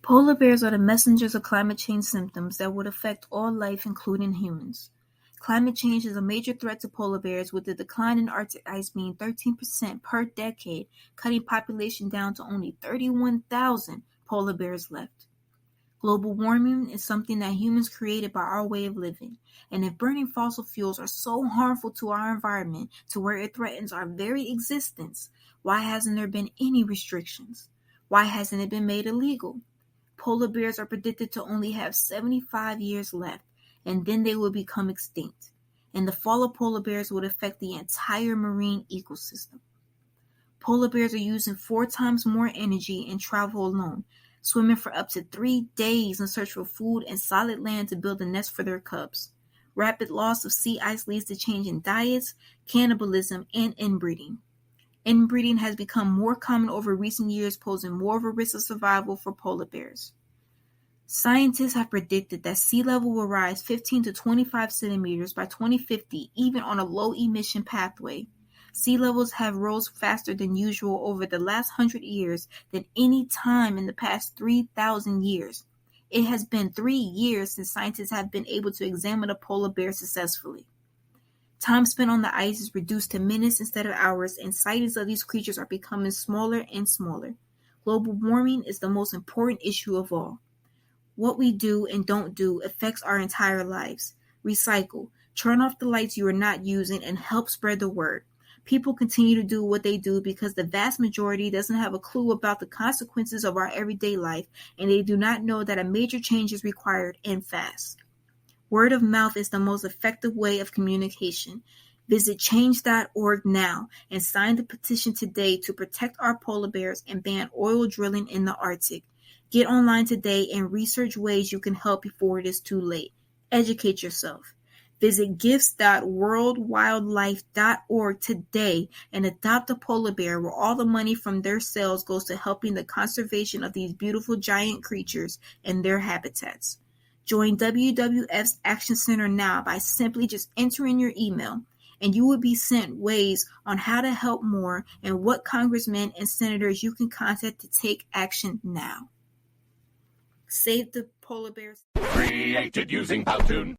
Polar bears are the messengers of climate change symptoms that would affect all life, including humans. Climate change is a major threat to polar bears, with the decline in Arctic ice being 13% per decade, cutting population down to only 31,000 polar bears left. Global warming is something that humans created by our way of living, and if burning fossil fuels are so harmful to our environment to where it threatens our very existence, why hasn't there been any restrictions? Why hasn't it been made illegal? Polar bears are predicted to only have 75 years left, and then they will become extinct. And the fall of polar bears would affect the entire marine ecosystem. Polar bears are using 4 times more energy in travel alone, swimming for up to 3 days in search for food and solid land to build a nest for their cubs. Rapid loss of sea ice leads to change in diets, cannibalism, and inbreeding. Inbreeding has become more common over recent years, posing more of a risk of survival for polar bears. Scientists have predicted that sea level will rise 15 to 25 centimeters by 2050, even on a low-emission pathway. Sea levels have rose faster than usual over the last 100 years than any time in the past 3,000 years. It has been 3 years since scientists have been able to examine a polar bear successfully. Time spent on the ice is reduced to minutes instead of hours, and sightings of these creatures are becoming smaller and smaller. Global warming is the most important issue of all. What we do and don't do affects our entire lives. Recycle. Turn off the lights you are not using and help spread the word. People continue to do what they do because the vast majority doesn't have a clue about the consequences of our everyday life, and they do not know that a major change is required and fast. Word of mouth is the most effective way of communication. Visit change.org now and sign the petition today to protect our polar bears and ban oil drilling in the Arctic. Get online today and research ways you can help before it is too late. Educate yourself. Visit gifts.worldwildlife.org today and adopt a polar bear, where all the money from their sales goes to helping the conservation of these beautiful giant creatures and their habitats. Join WWF's Action Center now by simply just entering your email, and you will be sent ways on how to help more and what congressmen and senators you can contact to take action now. Save the polar bears. Created using Powtoon.